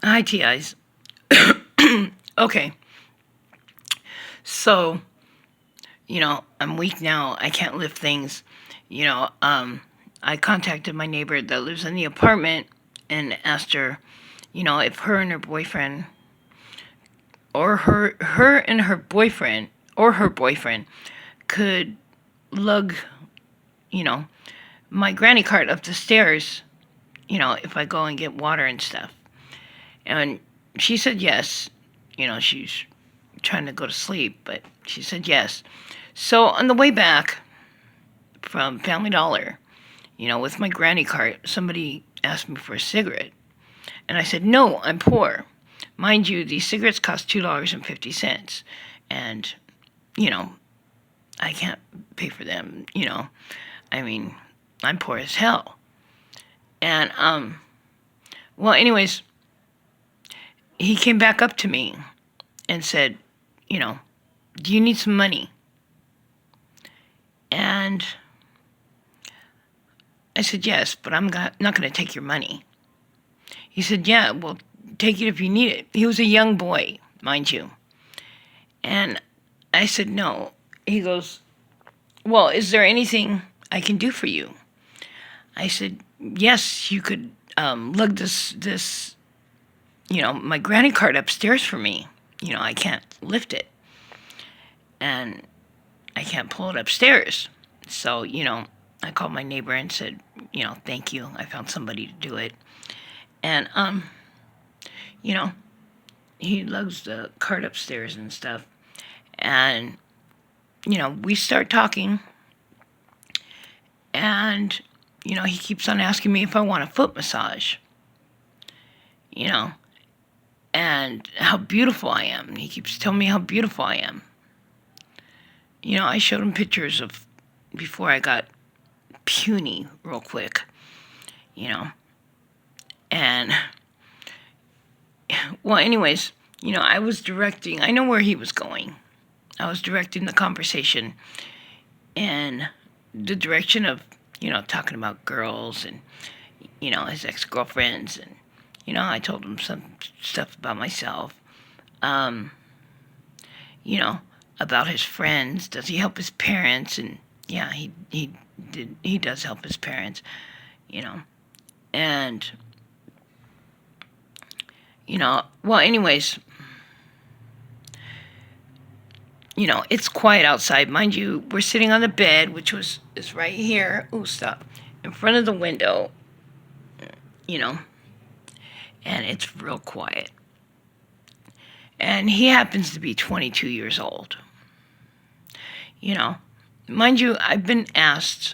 Hi, TIs. Okay, so, I'm weak now. I can't lift things. I contacted my neighbor that lives in the apartment and asked her, if her and her boyfriend, or her and her boyfriend, or her boyfriend could lug, you know, my granny cart up the stairs, if I go and get water and stuff. And she said yes. She's trying to go to sleep, but she said yes. So on the way back from Family Dollar, with my granny cart, somebody asked me for a cigarette. And I said, no, I'm poor. Mind you, these cigarettes cost $2.50. And, I can't pay for them, I mean, I'm poor as hell. And, well, anyways, he came back up to me and said, do you need some money? And I said, yes, but I'm not going to take your money. He said, yeah, well, take it if you need it. He was a young boy, mind you. And I said, no. He goes, well, is there anything I can do for you? I said, yes, you could lug this, my granny cart upstairs for me. I can't lift it. And I can't pull it upstairs. So, I called my neighbor and said, thank you. I found somebody to do it. And, he lugs the cart upstairs and stuff. And, we start talking. And, he keeps on asking me if I want a foot massage. And how beautiful I am. He keeps telling me how beautiful I am. I showed him pictures of before I got puny real quick, and, well, anyways, I was directing, I know where he was going. I was directing the conversation in the direction of, talking about girls and, his ex-girlfriends. And, I told him some stuff about myself. About his friends. Does he help his parents? And yeah, he does help his parents, and well, anyways, it's quiet outside, mind you. We're sitting on the bed, which is right here. Oh, stop! In front of the window, and it's real quiet. And he happens to be 22 years old. Mind you, I've been asked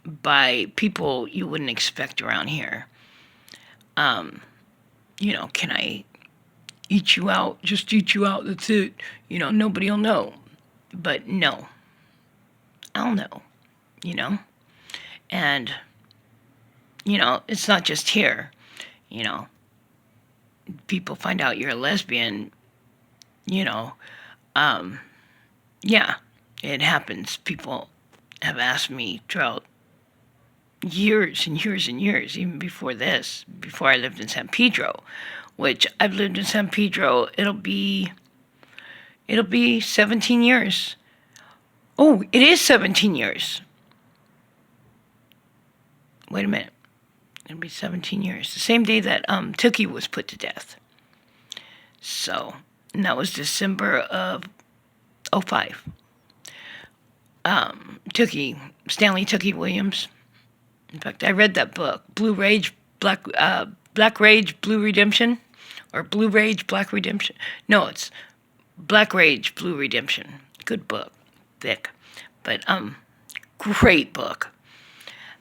by people you wouldn't expect around here, can I eat you out? Just eat you out, that's it. Nobody will know. But no, I'll know, And, it's not just here, People find out you're a lesbian, yeah, it happens. People have asked me throughout years and years and years, even before this, before I lived in San Pedro, which I've lived in San Pedro, it'll be 17 years. Oh, it is 17 years. Wait a minute. It'll be 17 years. The same day that Tookie was put to death. So, and that was December of 2005. Stanley Tookie Williams. In fact, I read that book, Black Rage, Blue Redemption, or Blue Rage, Black Redemption. No, it's Black Rage, Blue Redemption. Good book, thick, but great book.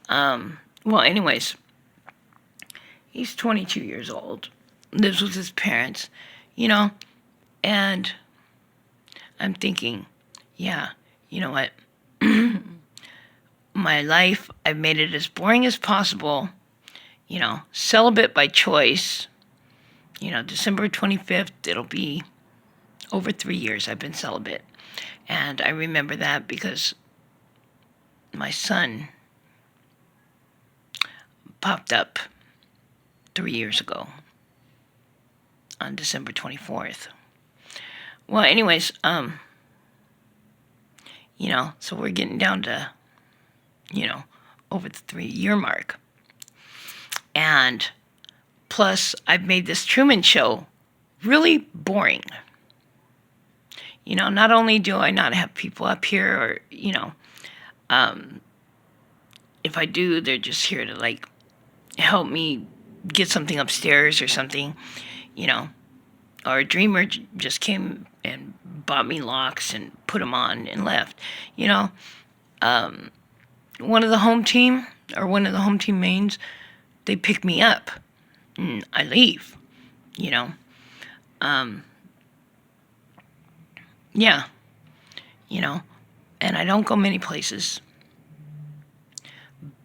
Well, anyways, he's 22 years old, lives with his parents, and I'm thinking, yeah, you know what? My life, I've made it as boring as possible, celibate by choice. December 25th, it'll be over 3 years I've been celibate. And I remember that because my son popped up 3 years ago. on December 24th. Well, anyways, so we're getting down to, over the 3-year mark. And plus, I've made this Truman Show really boring. Not only do I not have people up here, or, if I do, they're just here to, like, help me get something upstairs or something, or a dreamer just came and bought me locks and put them on and left. One of the home team mains, they pick me up and I leave, yeah, and I don't go many places,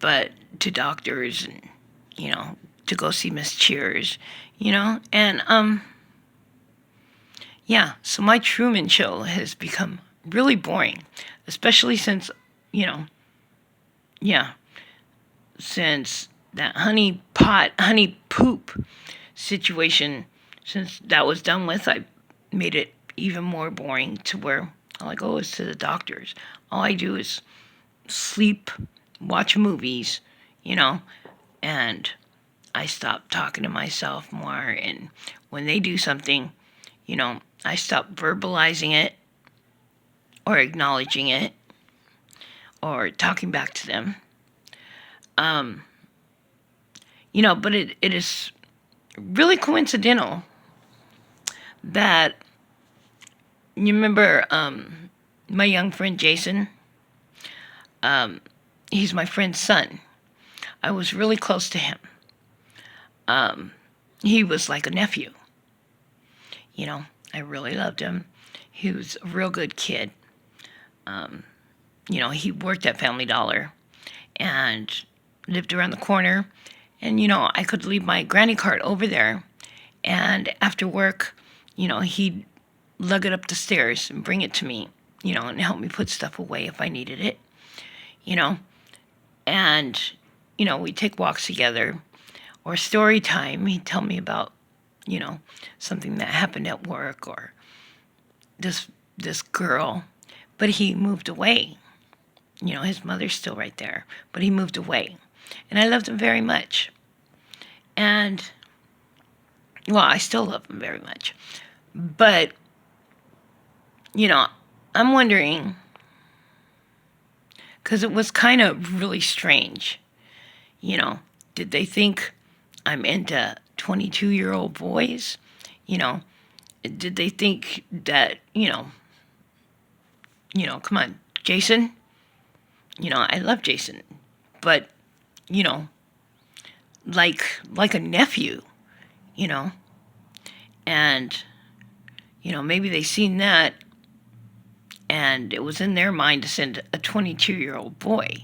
but to doctors and, to go see Miss Cheers, and, so my Truman Show has become really boring, especially since, since that honey poop situation, since that was done with, I made it even more boring to where all I go is to the doctors. All I do is sleep, watch movies, and I stop talking to myself more. And when they do something, I stop verbalizing it or acknowledging it or talking back to them. But it is really coincidental that, you remember my young friend Jason? He's my friend's son. I was really close to him. He was like a nephew. I really loved him. He was a real good kid. He worked at Family Dollar and lived around the corner. And, I could leave my granny cart over there. And after work, he'd lug it up the stairs and bring it to me, and help me put stuff away if I needed it, And, we'd take walks together. Or story time, he'd tell me about, something that happened at work or this girl. But he moved away. His mother's still right there. But he moved away. And I loved him very much. And, well, I still love him very much. But, I'm wondering, because it was kind of really strange, did they think I'm into 22-year-old boys? Did they think that, come on, Jason? I love Jason, but, like a nephew, and, maybe they seen that and it was in their mind to send a 22-year-old boy.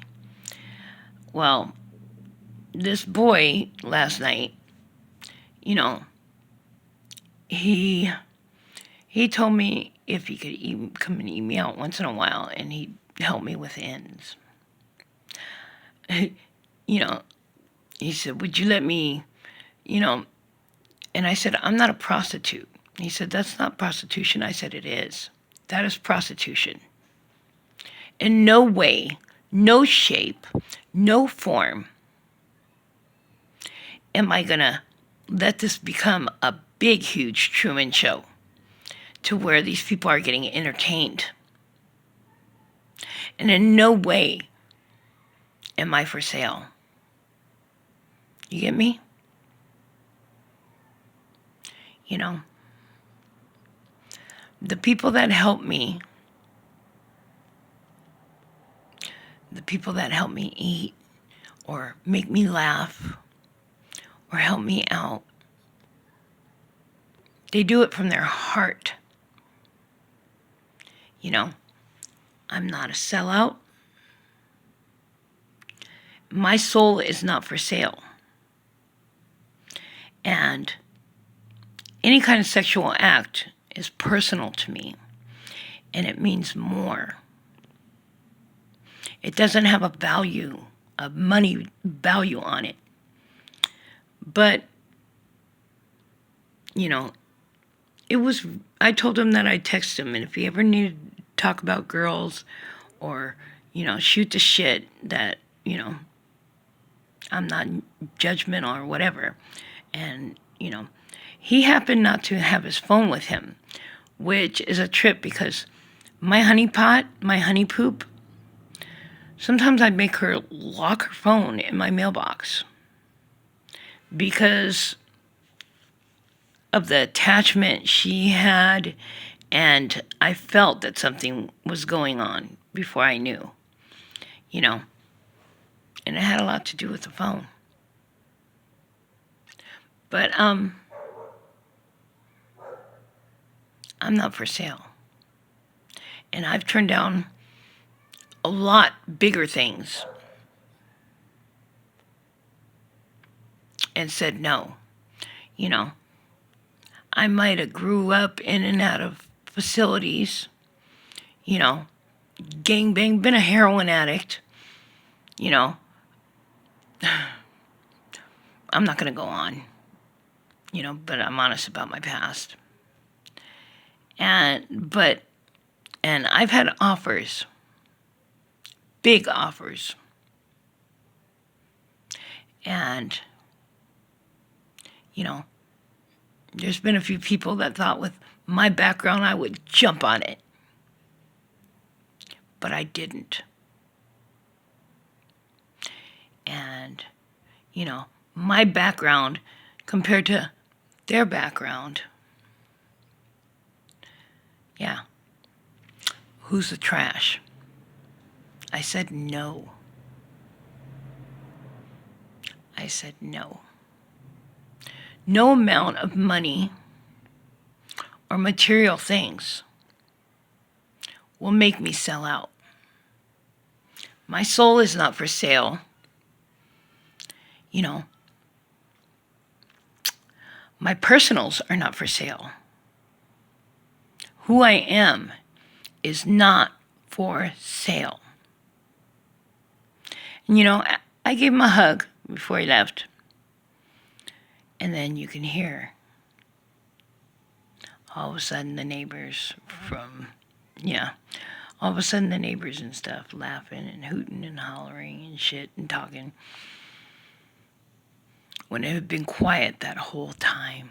Well, this boy last night, he told me if he could come and eat me out once in a while, and he'd help me with ends. He said, would you let me, and I said, I'm not a prostitute. He said, that's not prostitution. I said, it is. That is prostitution. In no way, no shape, no form am I going to let this become a big, huge Truman Show to where these people are getting entertained. And in no way am I for sale. You get me? The people that help me, the people that help me eat or make me laugh or help me out, they do it from their heart. I'm not a sellout. My soul is not for sale. And any kind of sexual act is personal to me, and it means more. It doesn't have a value, a money value on it. But, I told him that I'd text him, and if he ever needed to talk about girls or, shoot the shit, that, I'm not judgmental or whatever. And, he happened not to have his phone with him, which is a trip because my honey pot, my honey poop, sometimes I'd make her lock her phone in my mailbox because of the attachment she had, and I felt that something was going on before I knew, and it had a lot to do with the phone. But I'm not for sale. And I've turned down a lot bigger things and said no. I might have grew up in and out of facilities, gangbang, been a heroin addict, I'm not going to go on, but I'm honest about my past. And I've had offers, big offers. And, there's been a few people that thought with my background I would jump on it. But I didn't. And, my background compared to their background, yeah. Who's the trash? I said no. I said no. No amount of money or material things will make me sell out. My soul is not for sale. My personals are not for sale. Who I am is not for sale. And I gave him a hug before he left. And then you can hear all of a sudden the neighbors all of a sudden the neighbors and stuff laughing and hooting and hollering and shit and talking. When it had been quiet that whole time,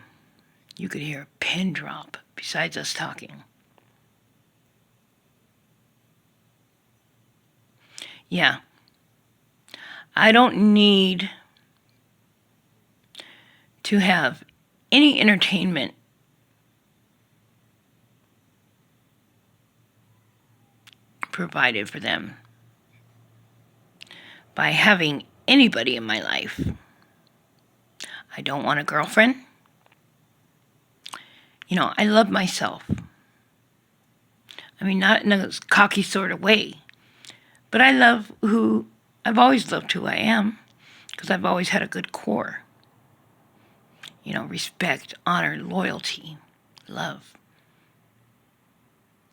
you could hear a pin drop besides us talking. Yeah. I don't need to have any entertainment provided for them by having anybody in my life. I don't want a girlfriend. I love myself. I mean, not in a cocky sort of way, but I've always loved who I am because I've always had a good core. Respect, honor, loyalty, love.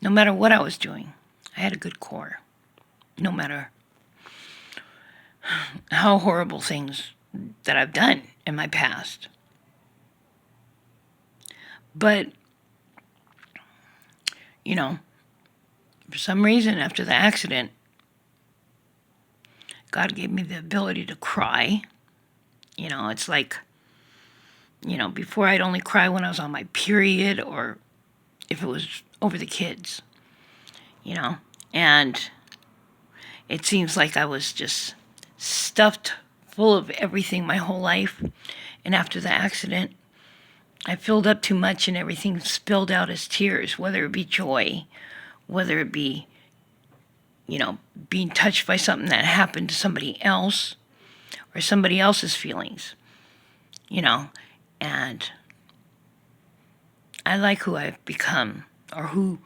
No matter what I was doing, I had a good core. No matter how horrible things that I've done in my past. But, for some reason after the accident, God gave me the ability to cry. It's like, before I'd only cry when I was on my period or if it was over the kids, and it seems like I was just stuffed full of everything my whole life. And after the accident, I filled up too much and everything spilled out as tears, whether it be joy, whether it be, being touched by something that happened to somebody else or somebody else's feelings, and I like who I've become or who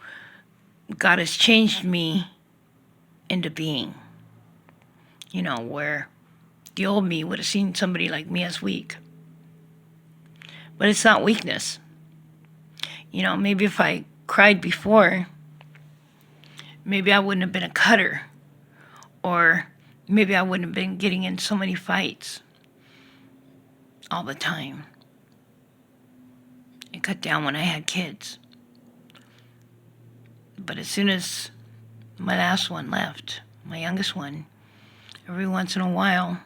God has changed me into being, where the old me would have seen somebody like me as weak. But it's not weakness. Maybe if I cried before, maybe I wouldn't have been a cutter, or maybe I wouldn't have been getting in so many fights all the time. It cut down when I had kids. But as soon as my last one left, my youngest one, every once in a while,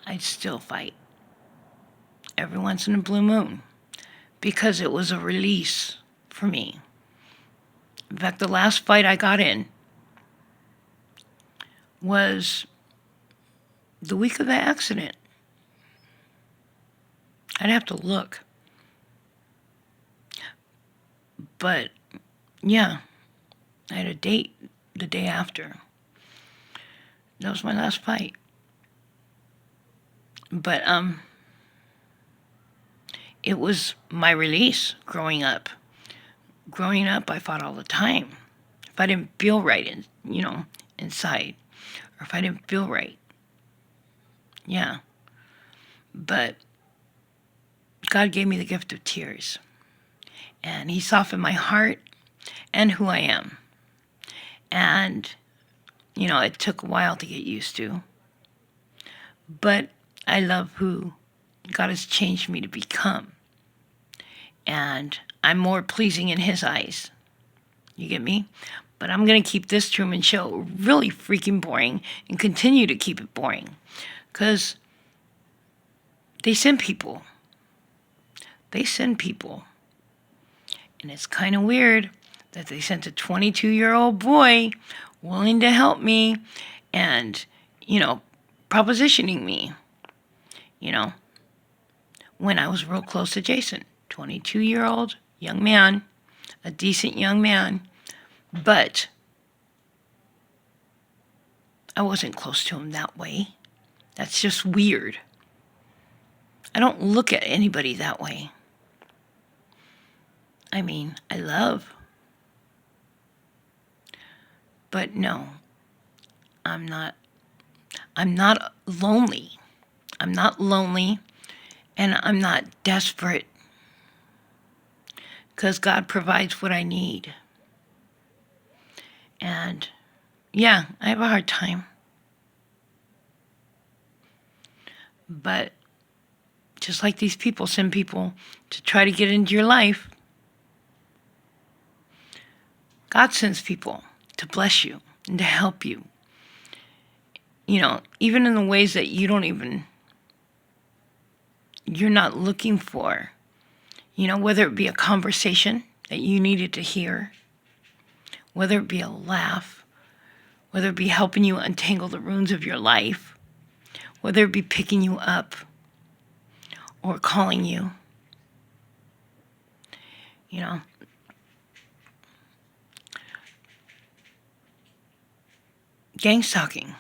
I'd still fight. Every once in a blue moon. Because it was a release for me. In fact, the last fight I got in was the week of the accident. I'd have to look. But, yeah, I had a date the day after. That was my last fight. But, it was my release growing up. Growing up, I fought all the time. If I didn't feel right, inside, or if I didn't feel right, yeah. But God gave me the gift of tears, and He softened my heart and who I am. And, it took a while to get used to. But I love who God has changed me to become. And I'm more pleasing in His eyes. You get me? But I'm going to keep this Truman Show really freaking boring and continue to keep it boring. Because they send people. They send people. And it's kind of weird that they sent a 22-year-old boy willing to help me and, propositioning me, when I was real close to Jason. 22-year-old young man, a decent young man, but I wasn't close to him that way. That's just weird. I don't look at anybody that way. I mean, I love. But no, I'm not lonely. I'm not lonely, and I'm not desperate. Because God provides what I need. And, yeah, I have a hard time. But just like these people send people to try to get into your life, God sends people to bless you and to help you. Even in the ways that you're not looking for. Whether it be a conversation that you needed to hear, whether it be a laugh, whether it be helping you untangle the ruins of your life, whether it be picking you up or calling you, gang stalking.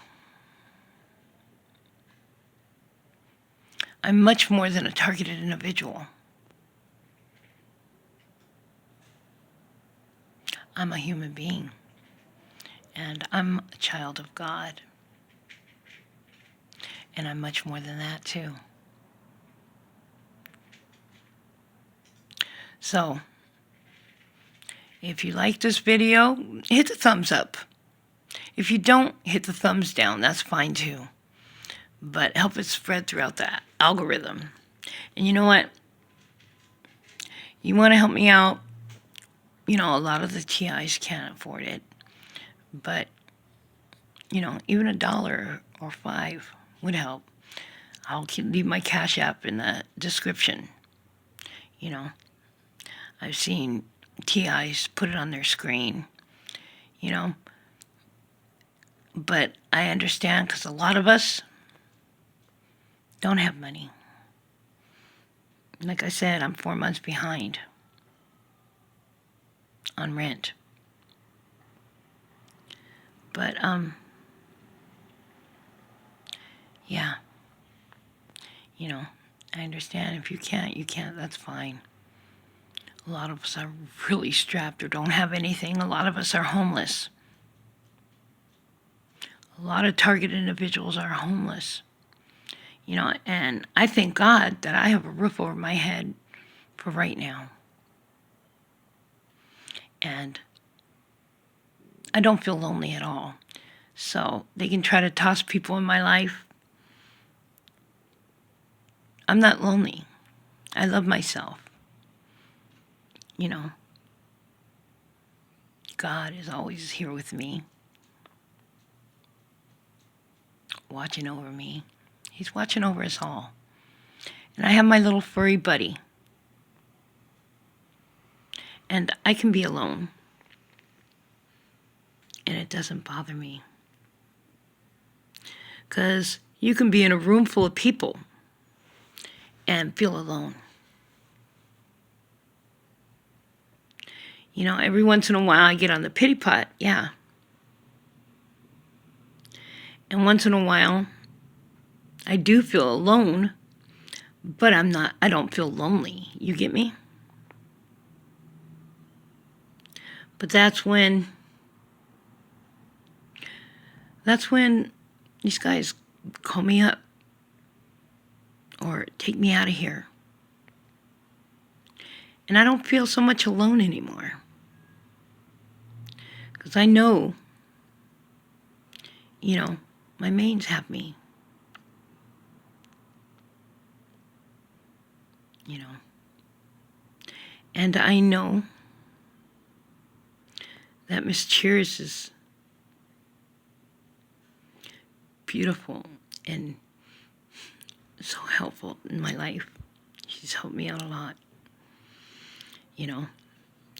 I'm much more than a targeted individual. I'm a human being, and I'm a child of God, and I'm much more than that too. So, if you like this video, hit the thumbs up. If you don't, hit the thumbs down. That's fine too. But help it spread throughout the algorithm. And you know what? You want to help me out? A lot of the TIs can't afford it. But, even $1 or $5 would help. I'll leave my Cash App in the description. I've seen TIs put it on their screen, But I understand because a lot of us don't have money. Like I said, I'm 4 months behind on rent. But, yeah. I understand if you can't, you can't. That's fine. A lot of us are really strapped or don't have anything. A lot of us are homeless. A lot of targeted individuals are homeless. And I thank God that I have a roof over my head for right now. And I don't feel lonely at all. So they can try to toss people in my life. I'm not lonely. I love myself. You know, God is always here with me, watching over me. He's watching over us all. And I have my little furry buddy. And I can be alone. And it doesn't bother me. Because you can be in a room full of people and feel alone. You know, every once in a while I get on the pity pot, yeah. And once in a while I do feel alone, but I don't feel lonely. You get me? But that's when these guys call me up or take me out of here. And I don't feel so much alone anymore. Because I know, you know, my mains have me. You know. And I know that Miss Cheers is beautiful and so helpful in my life. She's helped me out a lot. You know,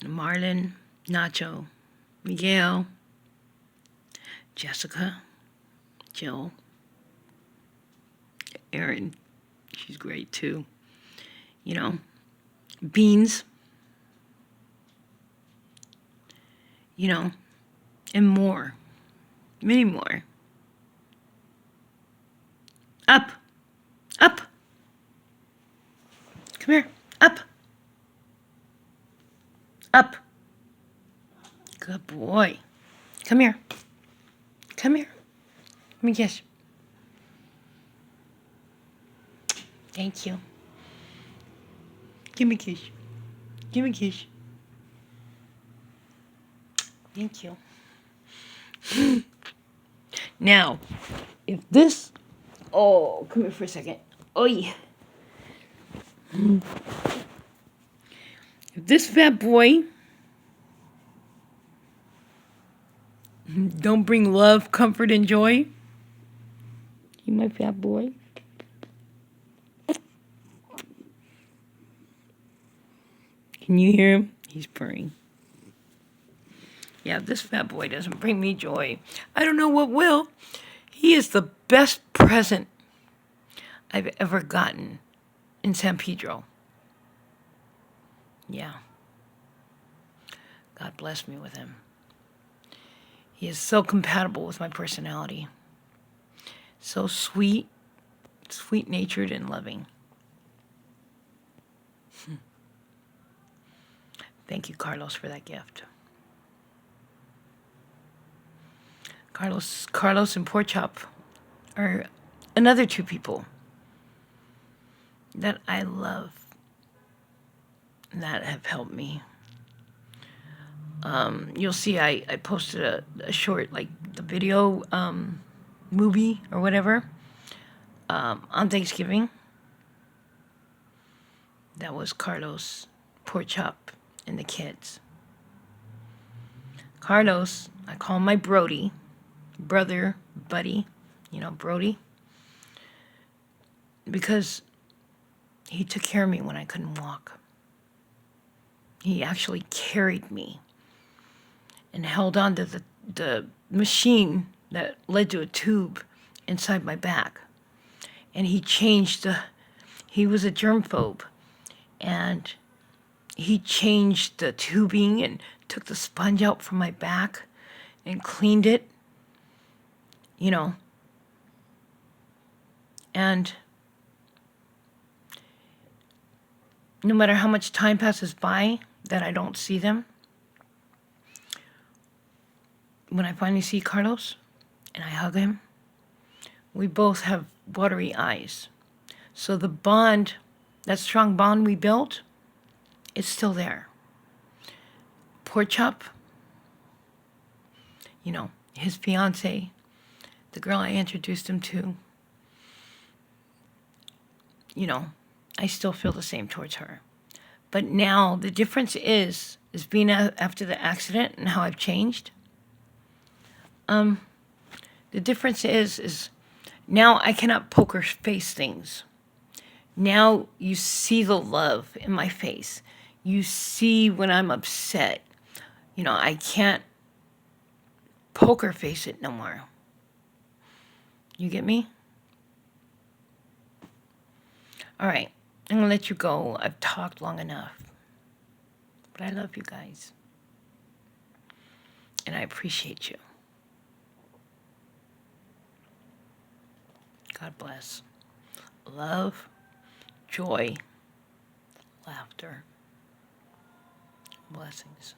Marlon, Nacho, Miguel, Jessica, Jill, Erin, she's great too. You know, Beans, you know, and more, many more. Up, up, come here, up, up. Good boy. Come here. Come here. Let me kiss. Thank you. Give me a kiss. Give me a kiss. Thank you. Now, if this... Oh, come here for a second. Oh, yeah. If this fat boy don't bring love, comfort, and joy, you my fat boy. Can you hear him? He's purring. Yeah, if this fat boy doesn't bring me joy, I don't know what will. He is the best present I've ever gotten in San Pedro. Yeah. God bless me with him. He is so compatible with my personality. So sweet, sweet-natured and loving. Thank you, Carlos, for that gift. Carlos and Pork Chop are another two people that I love that have helped me. You'll see I posted a short, like the video movie or whatever on Thanksgiving. That was Carlos, Pork Chop, and the kids. Carlos, I call him my Brody, brother, buddy, you know, Brody, because he took care of me when I couldn't walk. He actually carried me and held on to the machine that led to a tube inside my back. And he was a germphobe, and he changed the tubing and took the sponge out from my back and cleaned it, you know. And no matter how much time passes by that I don't see them, when I finally see Carlos and I hug him, we both have watery eyes. So the bond, that strong bond we built, it's still there. Pork Chop, you know, his fiance, the girl I introduced him to, you know, I still feel the same towards her. But now the difference is being after the accident and how I've changed. The difference is now I cannot poker face things. Now you see the love in my face. You see when I'm upset. I can't poker face it no more. You get me? All right, I'm going to let you go. I've talked long enough. But I love you guys. And I appreciate you. God bless. Love, joy, laughter, blessings.